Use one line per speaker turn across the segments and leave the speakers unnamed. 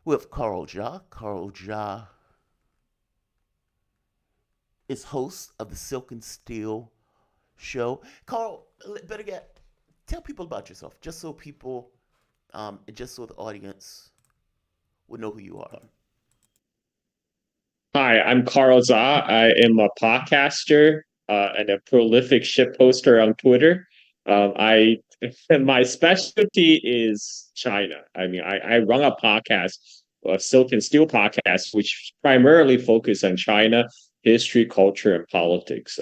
with Carl Ja. Carl Ja is host of the Silk and Steel show. Carl, better get tell people about yourself, just so the audience would know who you are.
Hi, I'm Carl Za. I am a podcaster and a prolific shit poster on Twitter. I My specialty is China. I run a podcast, a Silk and Steel podcast, which primarily focus on China history, culture, and politics.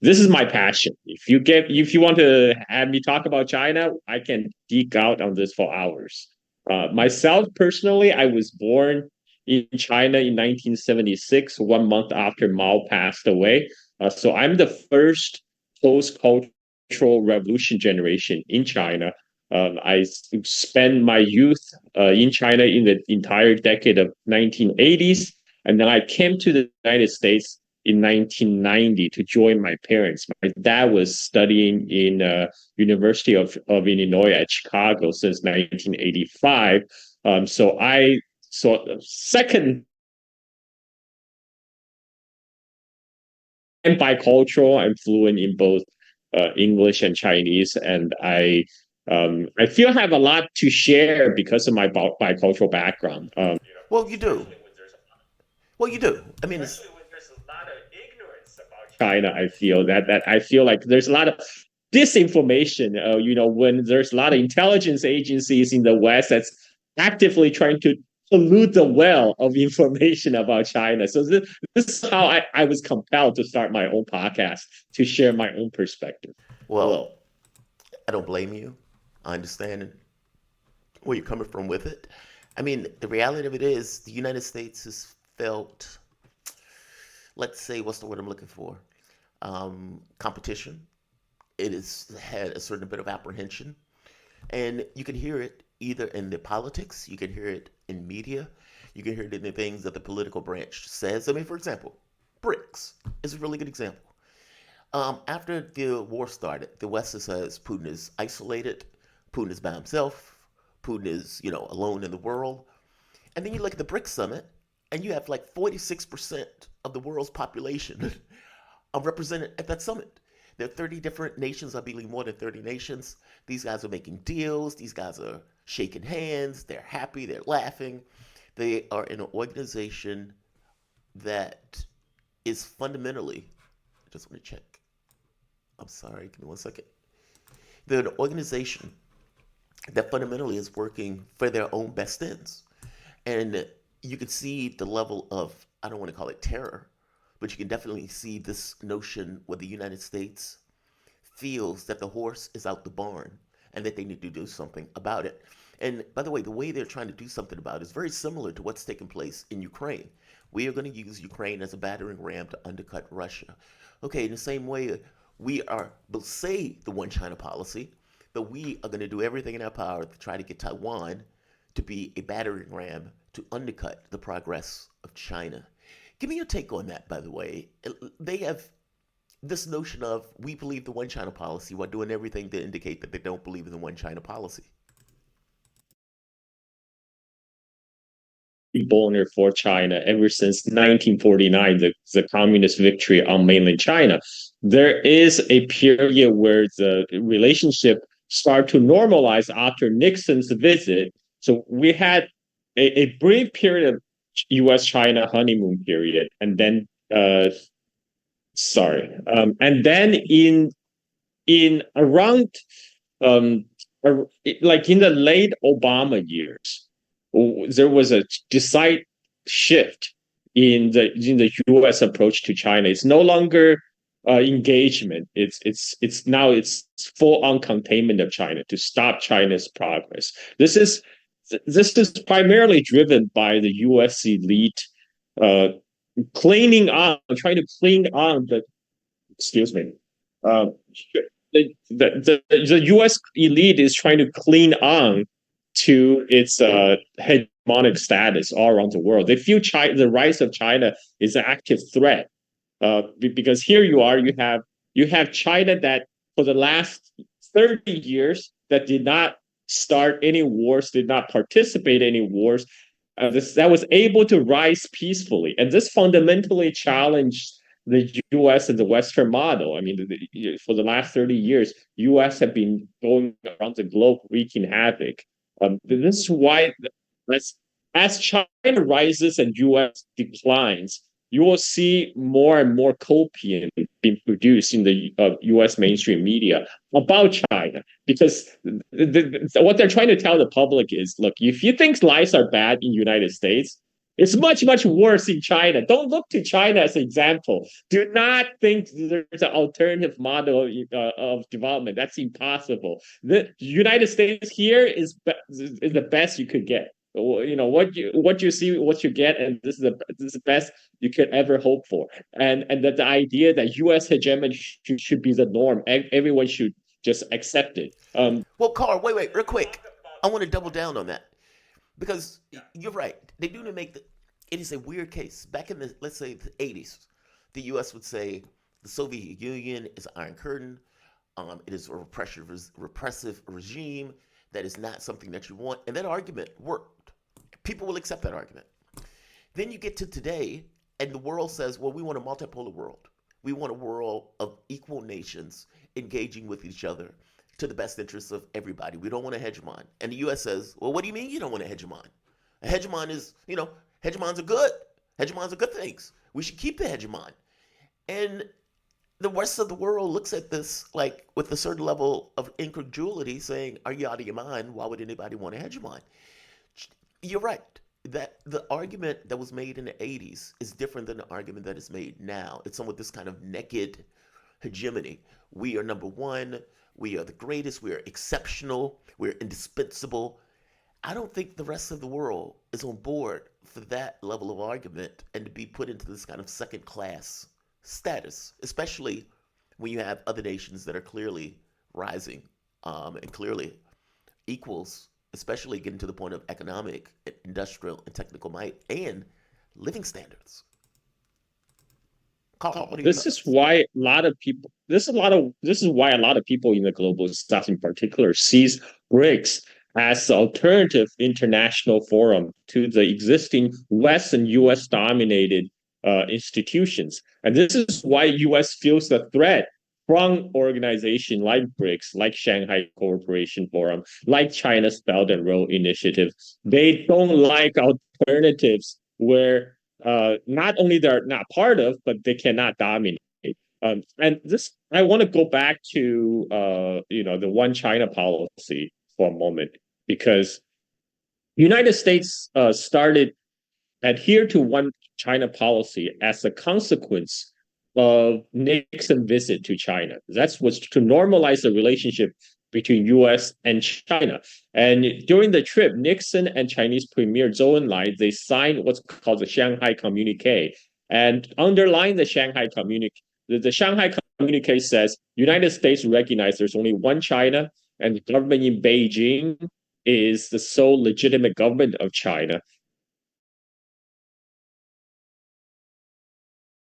This is my passion. If you want to have me talk about China, I can geek out on this for hours. Myself personally, I was born in China in 1976, 1 month after Mao passed away. So I'm the first post-cultural revolution generation in China. I spent my youth in China in the entire decade of 1980s, and then I came to the United States in 1990 to join my parents. My dad was studying in University of Illinois at Chicago since 1985. So second, I'm bicultural. I'm fluent in both English and Chinese, and I feel I have a lot to share because of my bicultural background.
Well, you do. Well, you do. I mean, it's
Especially when there's a lot of ignorance about China, I feel like there's a lot of disinformation. When there's a lot of intelligence agencies in the West that's actively trying to pollute the well of information about China. So this is how I was compelled to start my own podcast to share my own perspective.
well,
Well,
I don't blame you. I understand where you're coming from with it. I mean, the reality of it is the United States has felt, let's say, what's the word I'm looking for? Competition. It has had a certain bit of apprehension. And you can hear it either in the politics, you can hear it in media, you can hear it in the things that the political branch says. I mean, for example, BRICS is a really good example. After the war started, the West says Putin is isolated, Putin is by himself, Putin is, alone in the world. And then you look at the BRICS summit, and you have like 46% of the world's population are represented at that summit. There are 30 different nations, I believe more than 30 nations. These guys are making deals. These guys are shaking hands. They're happy. They're laughing. They are in an organization that is fundamentally, I just want to check. I'm sorry, give me 1 second. They're an organization that fundamentally is working for their own best ends. And you can see the level of, I don't want to call it terror, but you can definitely see this notion where the United States feels that the horse is out the barn and that they need to do something about it. And by the way they're trying to do something about it is very similar to what's taking place in Ukraine. We are going to use Ukraine as a battering ram to undercut Russia. Okay, in the same way, we'll say the one China policy, but we are going to do everything in our power to try to get Taiwan to be a battering ram to undercut the progress of China. Give me your take on that, by the way. They have this notion of we believe the one China policy while doing everything to indicate that they don't believe in the one China policy.
Boner for China ever since 1949, the communist victory on mainland China. There is a period where the relationship started to normalize after Nixon's visit. So we had a brief period of U.S.-China honeymoon period, and then and then in around um, like in the late Obama years, there was a decisive shift in the U.S. approach to China. It's no longer engagement. It's full on containment of China to stop China's progress. This is primarily driven by the U.S. elite uh, trying to clean on the excuse me. Uh, the U.S. elite is trying to cling on to its hegemonic status all around the world. They feel the rise of China is an active threat because here you have China that for the last 30 years that did not start any wars, did not participate in any wars, that was able to rise peacefully. And this fundamentally challenged the U.S. and the Western model. I mean, for the last 30 years, U.S. have been going around the globe wreaking havoc. This is why, as, as China rises and U.S. declines, you will see more and more copium being produced in the U.S. mainstream media about China, because what they're trying to tell the public is, look, if you think lives are bad in the United States, it's much, much worse in China. Don't look to China as an example. Do not think there's an alternative model of development. That's impossible. The United States here is the best you could get. What you see, what you get, and this is the best you could ever hope for. And that the idea that U.S. hegemony should be the norm, everyone should just accept it.
Well, Carl, wait, real quick. I want to double down on that because you're right. They do make the. It is a weird case. Back in the, let's say, the 80s, the U.S. would say the Soviet Union is an Iron Curtain. It is a repressive regime that is not something that you want, and that argument worked. People will accept that argument. Then you get to today, and the world says, well, we want a multipolar world. We want a world of equal nations engaging with each other to the best interests of everybody. We don't want a hegemon. And the U.S. says, well, what do you mean you don't want a hegemon? A hegemon is, hegemons are good. Hegemons are good things. We should keep the hegemon. And the rest of the world looks at this like with a certain level of incredulity, saying, are you out of your mind? Why would anybody want a hegemon? You're right. That the argument that was made in the 80s is different than the argument that is made now. It's somewhat this kind of naked hegemony. We are number one. We are the greatest. We are exceptional. We're indispensable. I don't think the rest of the world is on board for that level of argument and to be put into this kind of second class status, especially when you have other nations that are clearly rising and clearly equals, especially getting to the point of economic, industrial, and technical might and living standards. Carl, what do you
This
know?
is why a lot of people. This is why a lot of people in the global south, in particular, sees BRICS as the alternative international forum to the existing West and U.S. dominated institutions, and this is why U.S. feels the threat from organizations like BRICS, like Shanghai Cooperation Forum, like China's Belt and Road Initiative. They don't like alternatives where not only they're not part of, but they cannot dominate. And this, I want to go back to the one China policy for a moment, because United States started adhere to one China policy as a consequence of Nixon's visit to China. That was to normalize the relationship between U.S. and China. And during the trip, Nixon and Chinese Premier Zhou Enlai, they signed what's called the Shanghai Communique. And underlying the Shanghai Communique, the Shanghai Communique says United States recognizes there's only one China, and the government in Beijing is the sole legitimate government of China.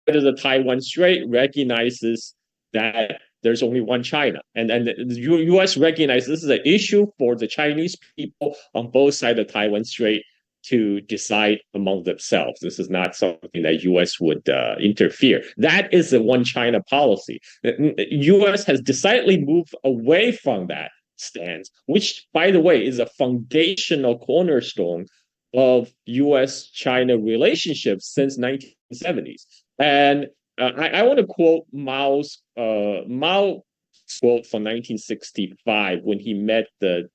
The Taiwan Strait recognizes that there's only one China. And the U.S. recognizes this is an issue for the Chinese people on both sides of the Taiwan Strait to decide among themselves. This is not something that U.S. would interfere. That is the one China policy. The U.S. has decidedly moved away from that stance, which, by the way, is a foundational cornerstone of U.S.-China relationships since 1970s. And I want to quote Mao's quote from 1965 when he met the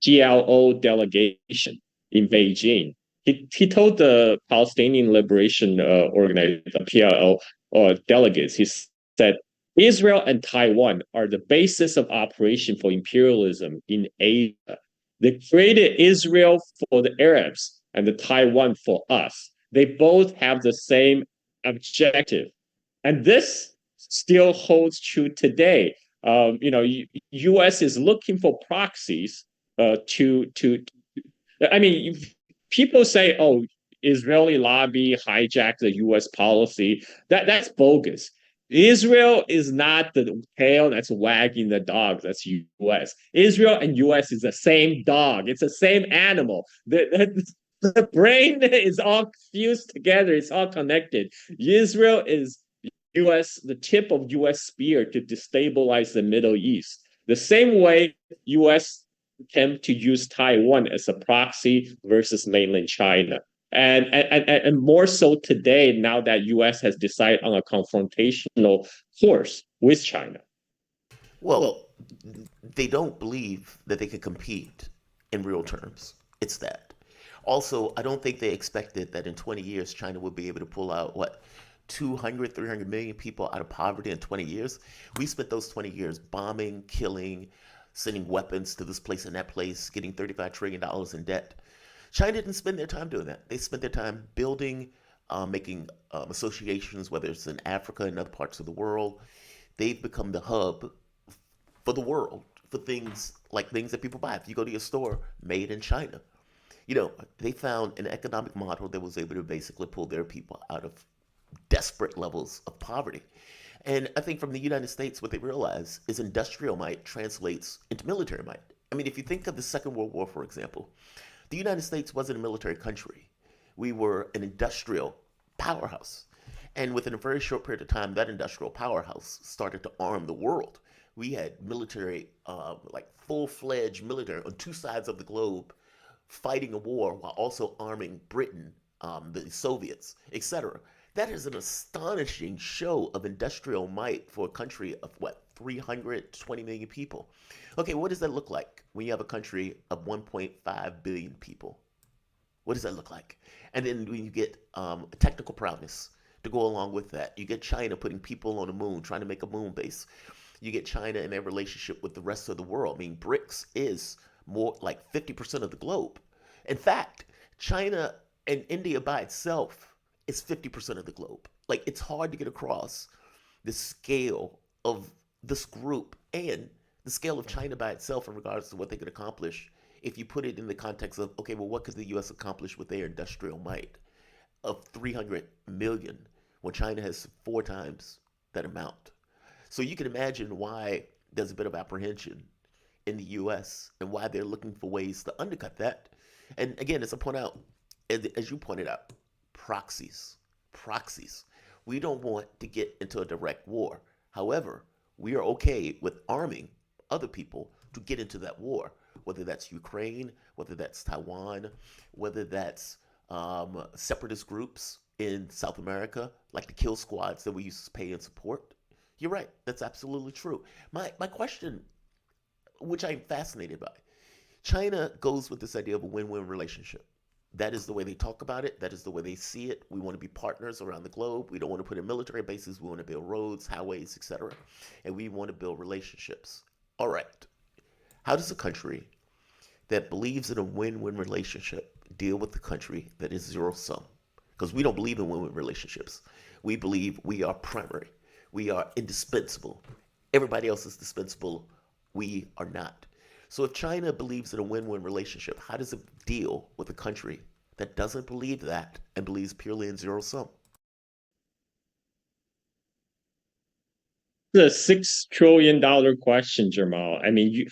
GLO delegation in Beijing. He told the Palestinian Liberation Organization, the PLO delegates, he said, Israel and Taiwan are the basis of operation for imperialism in Asia. They created Israel for the Arabs and the Taiwan for us. They both have the same objective. And this still holds true today. U.S. is looking for proxies I mean, people say, oh, Israeli lobby hijacked the U.S. policy. That's bogus. Israel is not the tail that's wagging the dog. That's U.S. Israel and U.S. is the same dog. It's the same animal. The brain is all fused together. It's all connected. Israel is U.S. the tip of U.S. spear to destabilize the Middle East. The same way U.S. attempt to use Taiwan as a proxy versus mainland China. And more so today, now that U.S. has decided on a confrontational course with China.
Well, they don't believe that they could compete in real terms. It's that. Also, I don't think they expected that in 20 years China would be able to pull out what 200, 300 million people out of poverty in 20 years. We spent those 20 years bombing, killing, sending weapons to this place and that place, getting $35 trillion in debt. China didn't spend their time doing that. They spent their time building, making associations, whether it's in Africa and other parts of the world. They've become the hub for the world for things like things that people buy. If you go to your store, made in China. They found an economic model that was able to basically pull their people out of desperate levels of poverty. And I think from the United States, what they realize is industrial might translates into military might. I mean, if you think of the Second World War, for example, the United States wasn't a military country. We were an industrial powerhouse. And within a very short period of time, that industrial powerhouse started to arm the world. We had military, like full fledged military on two sides of the globe fighting a war while also arming Britain, the Soviets, etc. That is an astonishing show of industrial might for a country of what, 320 million people. Okay, what does that look like when you have a country of 1.5 billion people? What does that look like? And then when you get technical prowess to go along with that, you get China putting people on the moon, trying to make a moon base. You get China and their relationship with the rest of the world. I mean, BRICS is more like 50% of the globe. In fact, China and India by itself is 50% of the globe. Like, it's hard to get across the scale of this group and the scale of China by itself in regards to what they could accomplish if you put it in the context of, okay, well, what could the U.S. accomplish with their industrial might of 300 million when China has four times that amount? So you can imagine why there's a bit of apprehension in the U.S. and why they're looking for ways to undercut that. And again, as I point out, as you pointed out, proxies. Proxies. We don't want to get into a direct war. However, we are okay with arming other people to get into that war, whether that's Ukraine, whether that's Taiwan, whether that's separatist groups in South America, like the kill squads that we used to pay and support. You're right. That's absolutely true. My question, which I'm fascinated by, China goes with this idea of a win-win relationship. That is the way they talk about it. That is the way they see it. We want to be partners around the globe. We don't want to put in military bases. We want to build roads, highways, etc. And we want to build relationships. All right. How does a country that believes in a win-win relationship deal with the country that is zero sum? Because we don't believe in win-win relationships. We believe we are primary. We are indispensable. Everybody else is dispensable. We are not. So if China believes in a win-win relationship, how does it deal with a country that doesn't believe that and believes purely in zero sum?
The $6 trillion question, Jamal. I mean,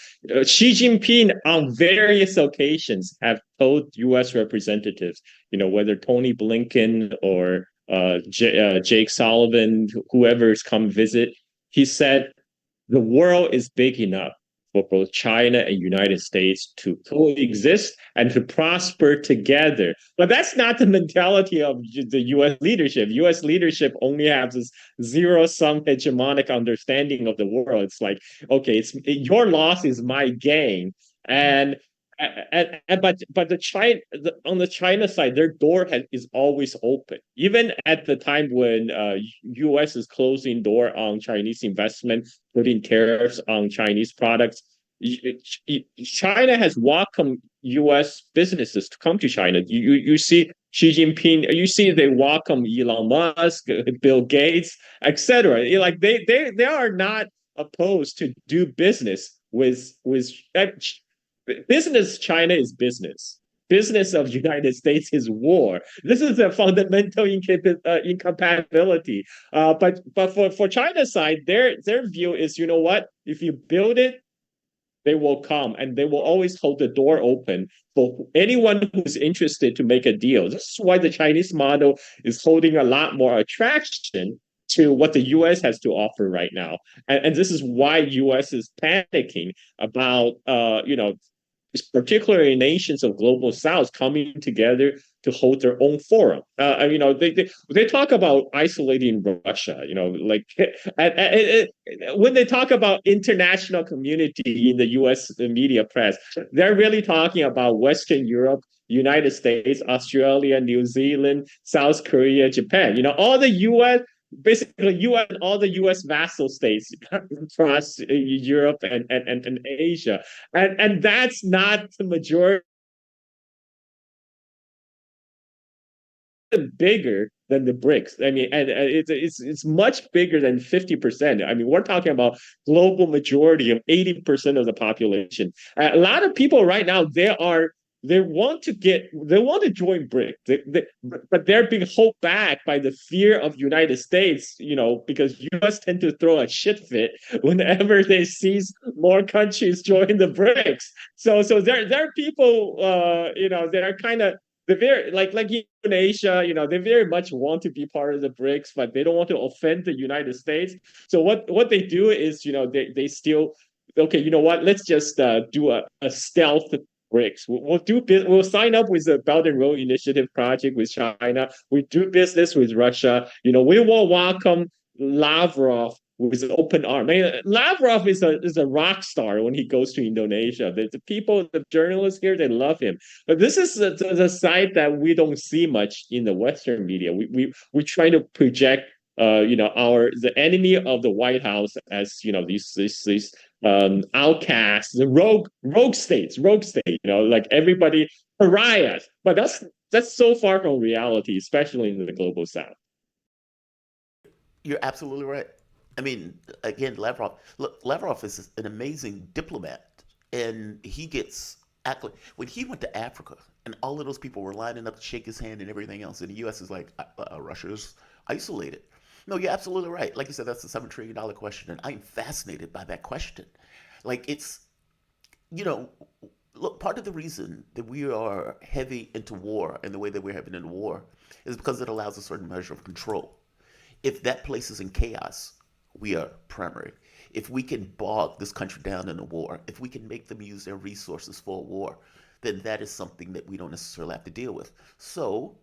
Xi Jinping on various occasions have told U.S. representatives, whether Tony Blinken or Jake Sullivan, whoever's come visit, he said the world is big enough for both China and United States to coexist and to prosper together. But that's not the mentality of the U.S. leadership. U.S. leadership only has this zero-sum hegemonic understanding of the world. It's like, okay, your loss is my gain, and but on the China side, their door is always open. Even at the time when U.S. is closing door on Chinese investment, putting tariffs on Chinese products, China has welcomed U.S. businesses to come to China. You see Xi Jinping, you see they welcome Elon Musk, Bill Gates, etc. Like they are not opposed to do business with business. China is business. business of United States is war. This is a fundamental incompatibility. But for China's side, their view is, you know what? If you build it, they will come and they will always hold the door open for anyone who's interested to make a deal. This is why the Chinese model is holding a lot more attraction to what the US has to offer right now. And this is why US is panicking about particularly nations of global south coming together to hold their own forum. They talk about isolating Russia. When they talk about international community in the U.S. media press, they're really talking about Western Europe, United States, Australia, New Zealand, South Korea, Japan. All the U.S. Basically, U.S. and all the U.S. vassal states across Europe and Asia, and that's not the majority. Bigger than the BRICS. I mean, and it's much bigger than 50%. I mean, we're talking about global majority of 80% of the population. A lot of people right now they want to join BRICS, but they're being held back by the fear of United States, because US tend to throw a shit fit whenever they see more countries join the BRICS. So there are people, they're kind of they're very like Indonesia, they very much want to be part of the BRICS, but they don't want to offend the United States. So what they do is, they still okay. You know what? Let's just do a stealth BRICS. We'll sign up with the Belt and Road Initiative project with China. We do business with Russia. We will welcome Lavrov with an open arm. I mean, Lavrov is a rock star when he goes to Indonesia. The people, the journalists here, they love him. But this is the side that we don't see much in the Western media. We try to project the enemy of the White House as these outcasts, the rogue states, like everybody pariahs. But that's so far from reality, especially in the global South.
You're absolutely right. I mean, again, Lavrov is an amazing diplomat, and he gets when he went to Africa, and all of those people were lining up to shake his hand and everything else, and the U.S. is like, Russia's isolated. No, you're absolutely right. Like you said, that's a $7 trillion question, and I'm fascinated by that question. Like you know, look, part of the reason that we are heavy into war and the way that we're heavy into war is because it allows a certain measure of control. If that place is in chaos, we are primary. If we can bog this country down in a war, if we can make them use their resources for a war, then that is something that we don't necessarily have to deal with. So,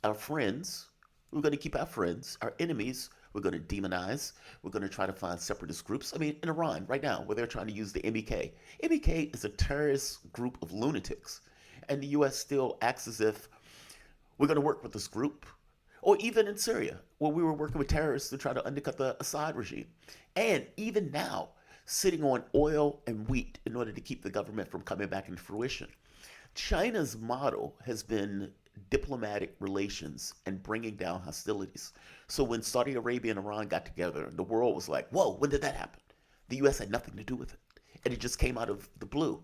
our friends, we're going to keep our friends. Our enemies, we're going to demonize. We're going to try to find separatist groups. I mean, in Iran right now, where they're trying to use the MEK. MEK is a terrorist group of lunatics. And the U.S. still acts as if we're going to work with this group. Or even in Syria, where we were working with terrorists to try to undercut the Assad regime. And even now, sitting on oil and wheat in order to keep the government from coming back into fruition. China's model has been diplomatic relations and bringing down hostilities. So when Saudi Arabia and Iran got together, the world was like, whoa, when did that happen? The U.S. had nothing to do with it. And it just came out of the blue.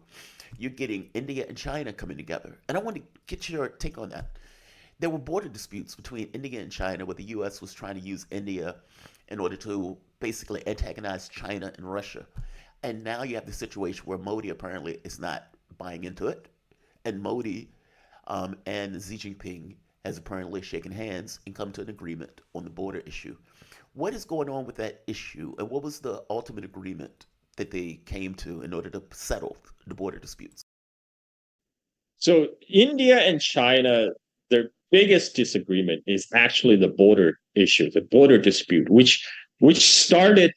You're getting India and China coming together. And I want to get your take on that. There were border disputes between India and China where the U.S. was trying to use India in order to basically antagonize China and Russia. And now you have the situation where Modi apparently is not buying into it. And Modi and Xi Jinping has apparently shaken hands and come to an agreement on the border issue. What is going on with that issue? And what was the ultimate agreement that they came to in order to settle the border disputes?
So India and China, their biggest disagreement is actually the border issue, the border dispute, which started,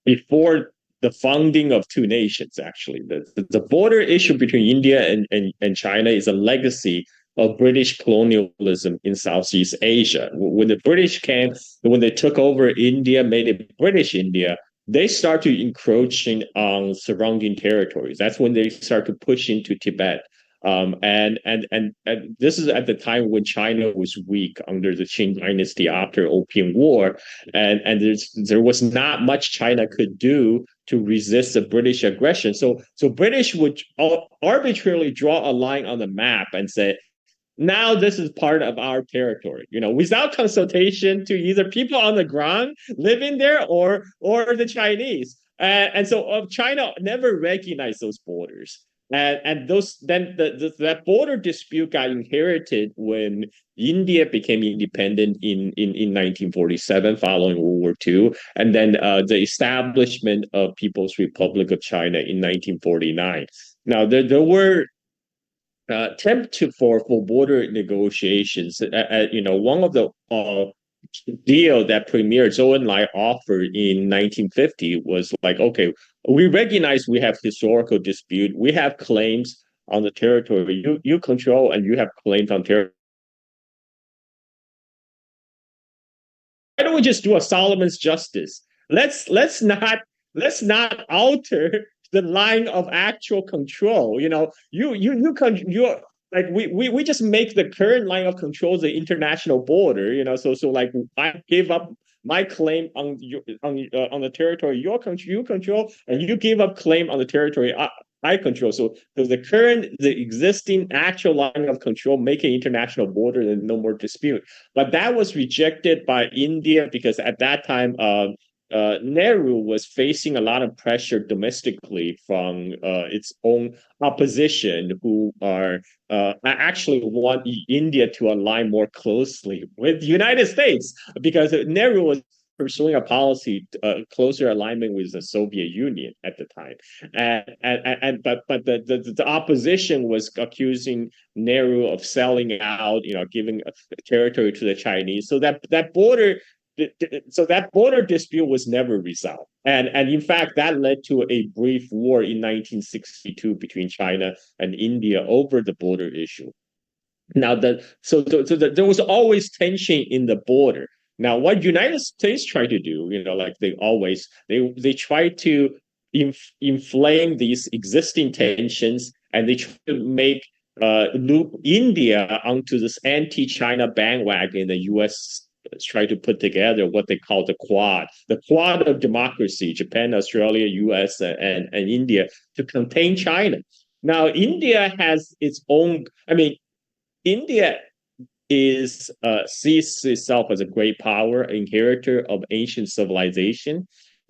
before the founding of two nations. Actually, the border issue between India and China is a legacy of British colonialism in Southeast Asia. When the British came, when they took over India, made it British India, they start to encroaching on surrounding territories. That's when they start to push into Tibet. And this is at the time when China was weak under the Qing dynasty after Opium War, and there was not much China could do to resist the British aggression. So British would arbitrarily draw a line on the map and say, now this is part of our territory, without consultation to either people on the ground living there or the Chinese. And so China never recognized those borders. And those then that border dispute got inherited when India became independent in 1947 following World War II, and then the establishment of People's Republic of China in 1949. Now there were attempt for border negotiations. One of the deal that Premier Zhou Enlai offered in 1950 was like, okay, we recognize we have historical dispute, we have claims on the territory you control, and you have claims on territory. Why don't we just do a Solomon's justice? Let's not alter the line of actual control. You like we just make the current line of control the international border. So like I give up my claim on the territory you control, and you give up claim on the territory I control. So the existing actual line of control make an international border and no more dispute. But that was rejected by India because at that time, Nehru was facing a lot of pressure domestically from its own opposition, who are actually want India to align more closely with the United States, because Nehru was pursuing a policy closer alignment with the Soviet Union at the time, but the opposition was accusing Nehru of selling out, giving territory to the Chinese, so that border dispute was never resolved, and in fact that led to a brief war in 1962 between China and India over the border issue. Now there was always tension in the border. Now what United States try to do, like they try to inflame these existing tensions, and they try to make loop India onto this anti-China bandwagon. The U.S. try to put together what they call the quad of democracy: Japan, Australia, U.S., and India, to contain China. Now India has its own. I mean, India sees itself as a great power, inheritor of ancient civilization.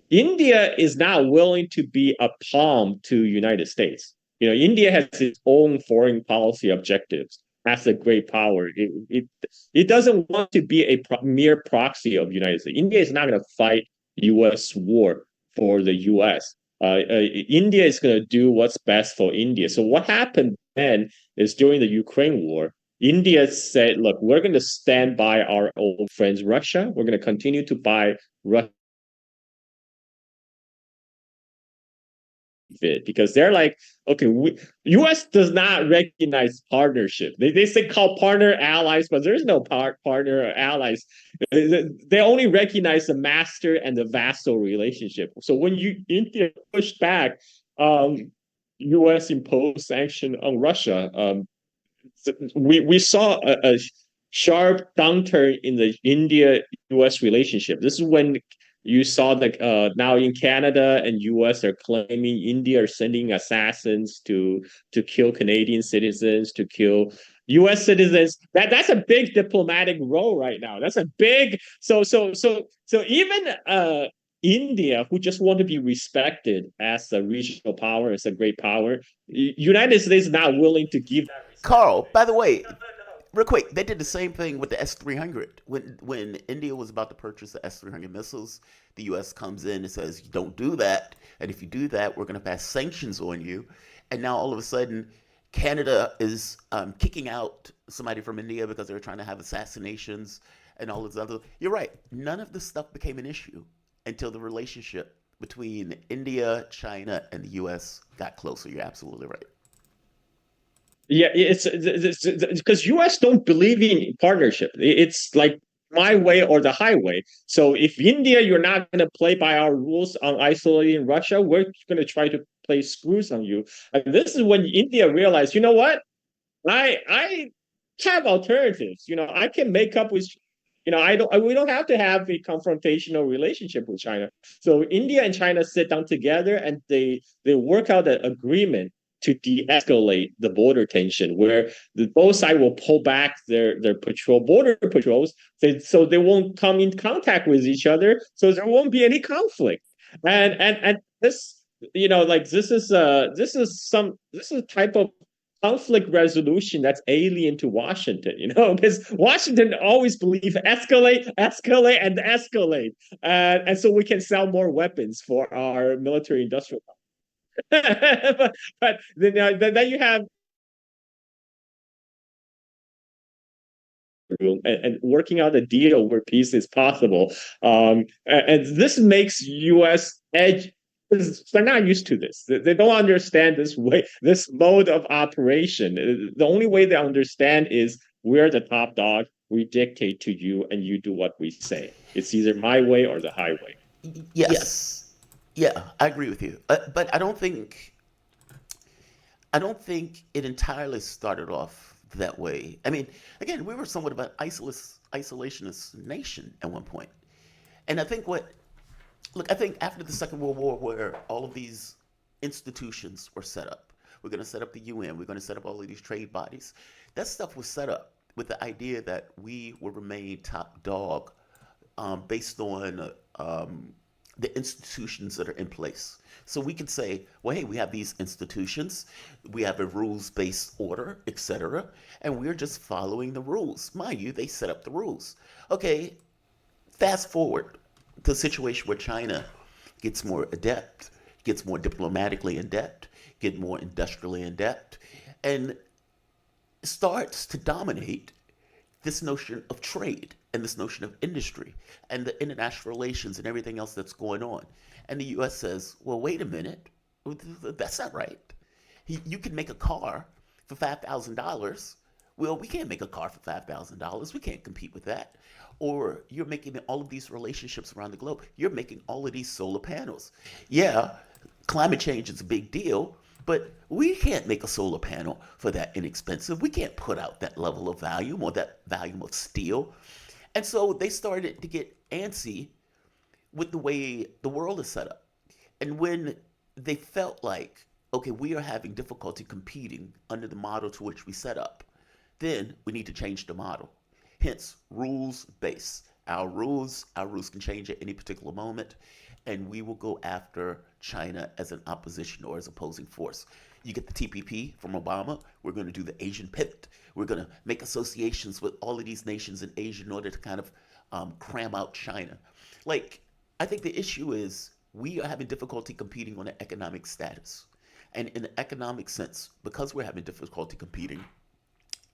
India is not willing to be a pawn to United States. India has its own foreign policy objectives as a great power. It doesn't want to be a mere proxy of United States. India is not going to fight U.S. war for the U.S. India is going to do what's best for India. So what happened then is during the Ukraine war, India said, look, we're going to stand by our old friends, Russia. We're going to continue to buy Russia, because they're like, okay, U.S. does not recognize partnership. They say call partner allies, but there's no partner or allies. They only recognize the master and the vassal relationship. So when India pushed back, U.S. imposed sanction on Russia. We saw a sharp downturn in the India-U.S. relationship. This is when you saw that now in Canada and U.S. are claiming India are sending assassins to kill Canadian citizens, to kill U.S. citizens. That's a big diplomatic role right now. That's a big so even India, who just want to be respected as a regional power, as a great power, United States is not willing to give that respect.
Carl, by the way, real quick, they did the same thing with the S-300. When India was about to purchase the S-300 missiles, the U.S. comes in and says, "You don't do that, and if you do that, we're going to pass sanctions on you." And now all of a sudden, Canada is kicking out somebody from India because they're trying to have assassinations and all this other. You're right. None of this stuff became an issue until the relationship between India, China, and the U.S. got closer. You're absolutely right.
Yeah, it's because U.S. don't believe in partnership. It's like my way or the highway. So if India, you're not going to play by our rules on isolating Russia, we're going to try to play screws on you. And this is when India realized, what? I have alternatives. I can make up with we don't have to have a confrontational relationship with China. So India and China sit down together and they work out an agreement to de-escalate the border tension, where both sides will pull back their border patrols, so they won't come in contact with each other, so there won't be any conflict. And this, like this is a type of conflict resolution that's alien to Washington, because Washington always believe escalate, escalate, and escalate, and so we can sell more weapons for our military industrial. but then you have and working out a deal where peace is possible. And this makes U.S. edge. They're not used to this. They don't understand this way, this mode of operation. The only way they understand is we're the top dog. We dictate to you, and you do what we say. It's either my way or the highway.
Yes, yeah, I agree with you. But I don't think it entirely started off that way. I mean, again, we were somewhat of an isolationist nation at one point. And I think after the Second World War, where all of these institutions were set up, we're going to set up the UN, we're going to set up all of these trade bodies. That stuff was set up with the idea that we will remain top dog based on the institutions that are in place. So we can say, well, hey, we have these institutions, we have a rules-based order, etc., and we're just following the rules. Mind you, they set up the rules. Okay, fast forward to a situation where China gets more adept, gets more diplomatically adept, get more industrially adept, and starts to dominate this notion of trade and this notion of industry and the international relations and everything else that's going on. And the US says, well, wait a minute, that's not right. You can make a car for $5,000. Well, we can't make a car for $5,000. We can't compete with that. Or you're making all of these relationships around the globe. You're making all of these solar panels. Yeah, climate change is a big deal, but we can't make a solar panel for that inexpensive. We can't put out that level of volume or that volume of steel. And so they started to get antsy with the way the world is set up. And when they felt like, okay, we are having difficulty competing under the model to which we set up, then we need to change the model. Hence, rules base. Our rules can change at any particular moment, and we will go after China as an opposition or as opposing force. You get the TPP from Obama. We're going to do the Asian pivot. We're going to make associations with all of these nations in Asia in order to kind of cram out China. Like, I think the issue is we are having difficulty competing on an economic status. And in an economic sense, because we're having difficulty competing,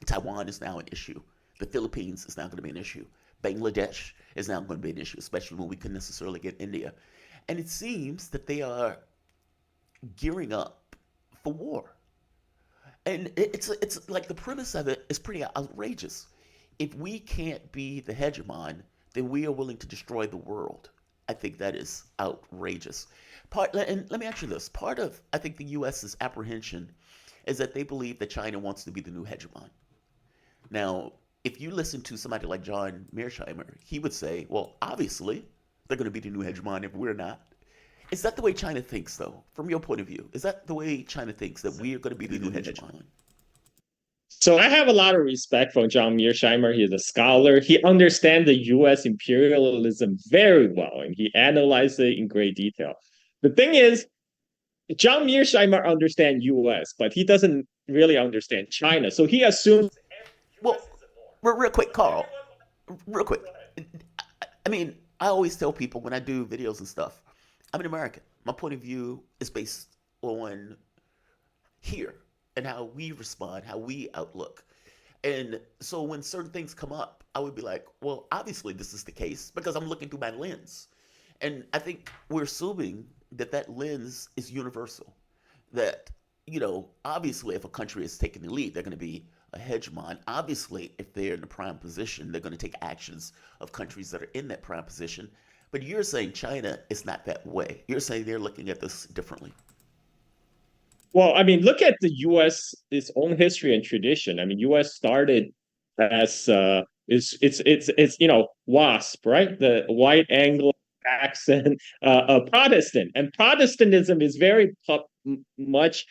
Taiwan is now an issue. The Philippines is now going to be an issue. Bangladesh is now going to be an issue, especially when we can necessarily get India. And it seems that they are gearing up for war. And it's like the premise of it is pretty outrageous. If we can't be the hegemon, then we are willing to destroy the world. I think that is outrageous. And let me ask you this: part of I think the U.S.'s apprehension is that they believe that China wants to be the new hegemon. Now, if you listen to somebody like John Mearsheimer, he would say, well, obviously, they're going to be the new hegemon if we're not. Is that the way China thinks, though, from your point of view? Is that the way China thinks, that we are going to be the new hegemon?
So I have a lot of respect for John Mearsheimer. He's a scholar. He understands the U.S. imperialism very well, and he analyzed it in great detail. The thing is, John Mearsheimer understands U.S., but he doesn't really understand China. So he assumes
Well,
U.S. is a norm.
real quick,
So
Carl,
everyone,
real quick.
go ahead.
I mean, I always tell people when I do videos and stuff, I'm an American. My point of view is based on here and how we respond, how we outlook. And so when certain things come up, I would be like, well, obviously this is the case because I'm looking through my lens. And I think we're assuming that that lens is universal. That, obviously if a country is taking the lead, they're going to be a hegemon. Obviously, if they're in the prime position, they're going to take actions of countries that are in that prime position. But you're saying China is not that way. You're saying they're looking at this differently.
Well, I mean, look at the U.S. its own history and tradition. I mean, U.S. started as It's WASP, right? The white Anglo-Saxon Protestant, and Protestantism is very much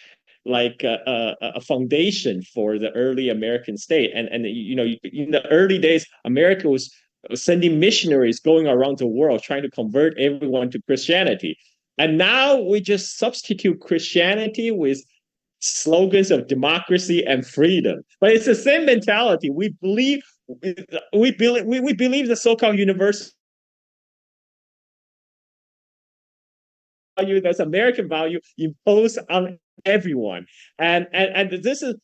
like a foundation for the early American state. And in the early days, America was sending missionaries going around the world trying to convert everyone to Christianity. And now we just substitute Christianity with slogans of democracy and freedom. But it's the same mentality. We believe the so-called universal value, that's American value imposed on everyone. And this is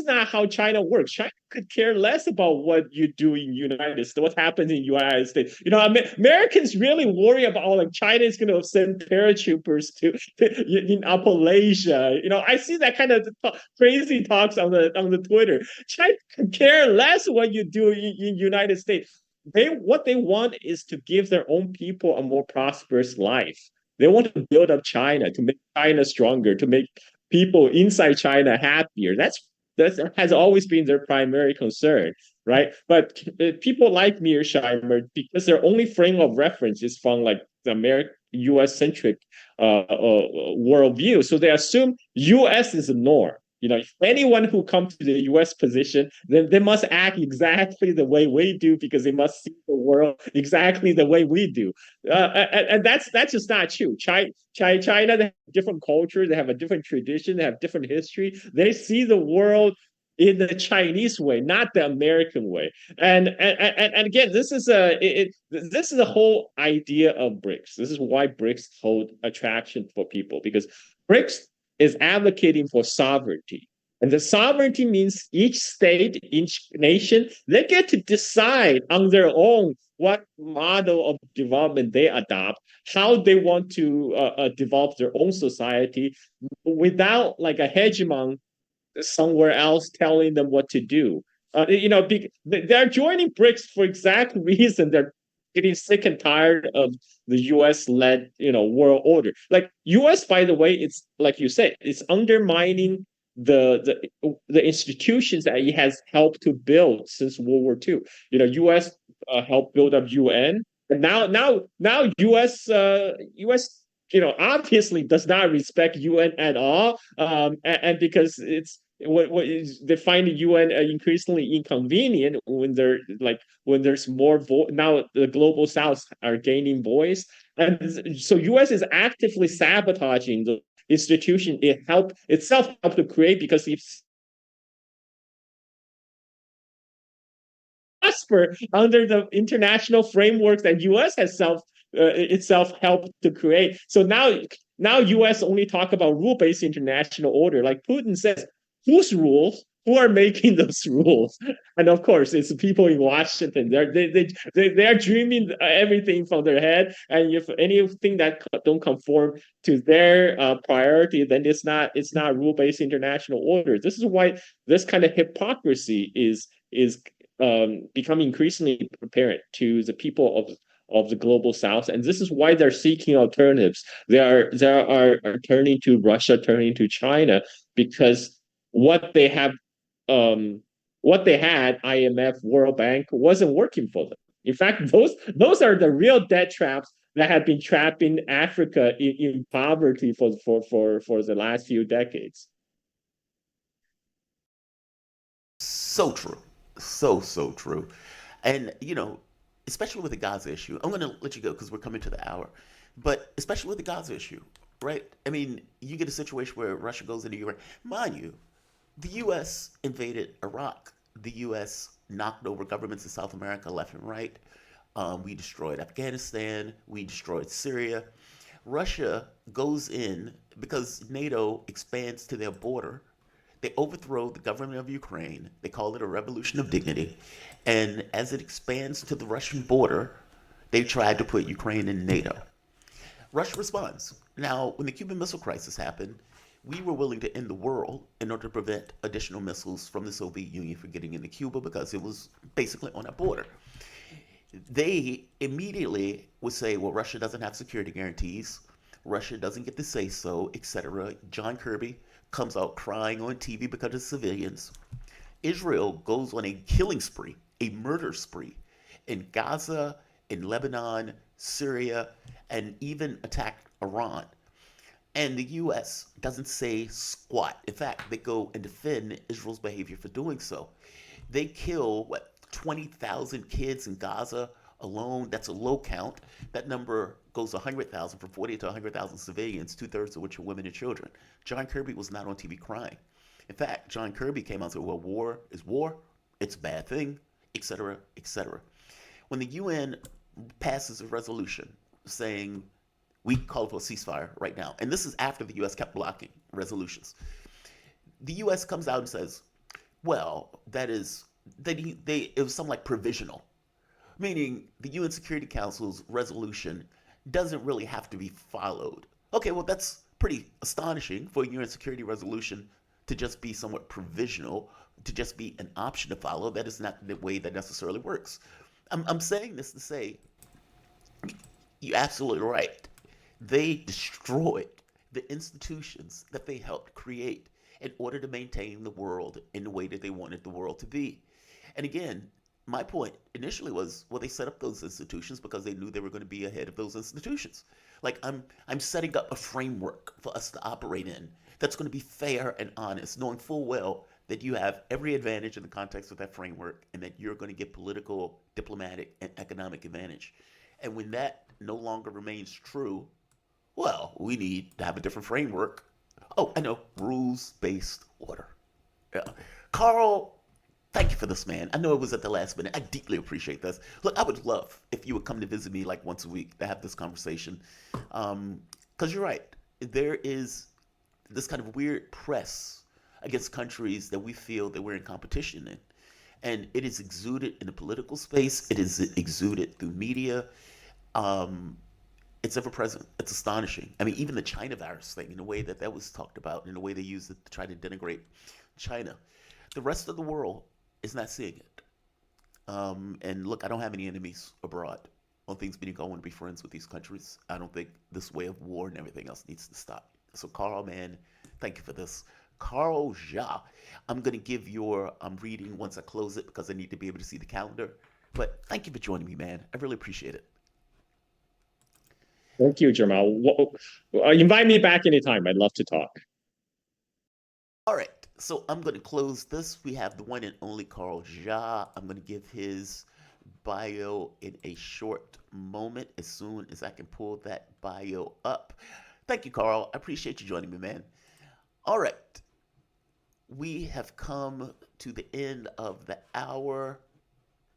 not how China works. China could care less about what you do in United States, what happens in United States. Americans really worry about like China is going to send paratroopers in Appalachia. I see that kind of crazy talks on the Twitter. China could care less what you do in United States. What they want is to give their own people a more prosperous life. They want to build up China, to make China stronger, to make people inside China happier. That has always been their primary concern, right? But people like Mearsheimer, because their only frame of reference is from like the American U.S. centric worldview, so they assume U.S. is the norm. If anyone who comes to the U.S. position, then they must act exactly the way we do because they must see the world exactly the way we do. And that's just not true. China, they have a different culture, they have a different tradition, they have different history. They see the world in the Chinese way, not the American way. And again, this is the whole idea of BRICS. This is why BRICS hold attraction for people, because BRICS is advocating for sovereignty. And the sovereignty means each state, each nation, they get to decide on their own what model of development they adopt, how they want to develop their own society without like a hegemon somewhere else telling them what to do. They're joining BRICS for exact reason. They're getting sick and tired of the U.S. led, world order. Like U.S., by the way, it's like you said, it's undermining the institutions that it has helped to build since World War II. U.S. Helped build up UN, and now U.S. Obviously does not respect UN at all, and because they find the UN increasingly inconvenient when there's more now the global South are gaining voice, and so U.S. is actively sabotaging the institution itself helped to create, because it's prosper under the international framework that U.S. has itself helped to create. So now U.S. only talk about rule-based international order. Like Putin says, whose rules? Who are making those rules? And of course, it's the people in Washington. They're dreaming everything from their head, and if anything that don't conform to their priority, then it's not rule-based international order. This is why this kind of hypocrisy is becoming increasingly apparent to the people of the global South, and this is why they're seeking alternatives. They are turning to Russia, turning to China, because what they have, what they had, IMF, World Bank, wasn't working for them. In fact, those are the real debt traps that have been trapping Africa in poverty for the last few decades.
So true. So true. And, especially with the Gaza issue, I'm going to let you go because we're coming to the hour. But especially with the Gaza issue, right? I mean, you get a situation where Russia goes into Ukraine. Mind you, the U.S. invaded Iraq. The U.S. knocked over governments in South America left and right. We destroyed Afghanistan. We destroyed Syria. Russia goes in because NATO expands to their border. They overthrow the government of Ukraine. They call it a revolution of dignity. And as it expands to the Russian border, they tried to put Ukraine in NATO. Russia responds. Now, when the Cuban Missile Crisis happened, we were willing to end the world in order to prevent additional missiles from the Soviet Union from getting into Cuba because it was basically on our border. They immediately would say, well, Russia doesn't have security guarantees. Russia doesn't get to say so, etc. John Kirby comes out crying on TV because of civilians. Israel goes on a killing spree a murder spree in Gaza, in Lebanon, Syria, and even attacked Iran. And the U.S. doesn't say squat. In fact, they go and defend Israel's behavior for doing so. They kill, what, 20,000 kids in Gaza alone. That's a low count. That number goes 100,000, from 40 to 100,000 civilians, two-thirds of which are women and children. John Kirby was not on TV crying. In fact, John Kirby came out and said, well, war is war. It's a bad thing, etc., etc. When the UN passes a resolution saying we call for a ceasefire right now, and this is after the U.S. kept blocking resolutions, the U.S. comes out and says, well, that is, it was something like provisional, meaning the UN Security Council's resolution doesn't really have to be followed. Okay, well, that's pretty astonishing for a UN Security resolution to just be somewhat provisional, to just be an option to follow. That is not the way that necessarily works. I'm saying this to say, you're absolutely right. They destroyed the institutions that they helped create in order to maintain the world in the way that they wanted the world to be. And again, my point initially was, well, they set up those institutions because they knew they were going to be ahead of those institutions. Like I'm setting up a framework for us to operate in that's going to be fair and honest, knowing full well that you have every advantage in the context of that framework and that you're going to get political, diplomatic, and economic advantage. And when that no longer remains true, well, we need to have a different framework. Oh, I know, rules-based order. Yeah. Carl, thank you for this, man. I know it was at the last minute. I deeply appreciate this. Look, I would love if you would come to visit me like once a week to have this conversation. Because you're right. There is this kind of weird press against countries that we feel that we're in competition in. And it is exuded in the political space. It is exuded through media. It's ever present. It's astonishing. I mean, even the China virus thing, in the way that that was talked about, in the way they used it to try to denigrate China. The rest of the world is not seeing it. And look, I don't have any enemies abroad. On things meaning I want to be friends with these countries. I don't think this way of war and everything else needs to stop. So, Carl, man, thank you for this. Carl Ja, I'm going to give your reading once I close it because I need to be able to see the calendar. But thank you for joining me, man. I really appreciate it.
Thank you, Jamal. Invite me back anytime. I'd love to talk.
All right, so I'm going to close this. We have the one and only Carl Ja. I'm going to give his bio in a short moment as soon as I can pull that bio up. Thank you, Carl. I appreciate you joining me, man. All right, we have come to the end of the hour.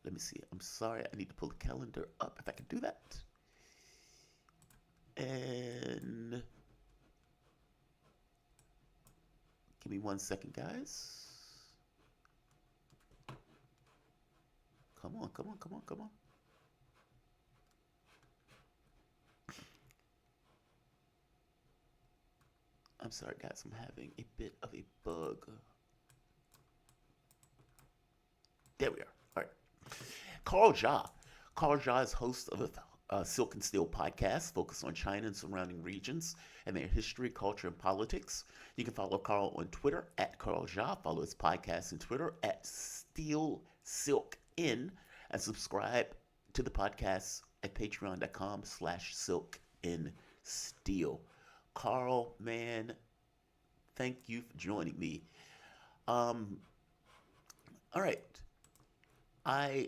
Let me see. I'm sorry. I need to pull the calendar up if I can do that. And give me 1 second, guys. Come on, come on, come on, come on. I'm sorry, guys. I'm having a bit of a bug. There we are. All right. Carl Ja. Carl Ja is host of a Silk and Steel podcast focused on China and surrounding regions and their history, culture, and politics. You can follow Carl on Twitter at Carl Ja. Follow his podcast on Twitter at Steel Silk In, and subscribe to the podcast at patreon.com/Silk in Steel. Carl, man, thank you for joining me. All right. I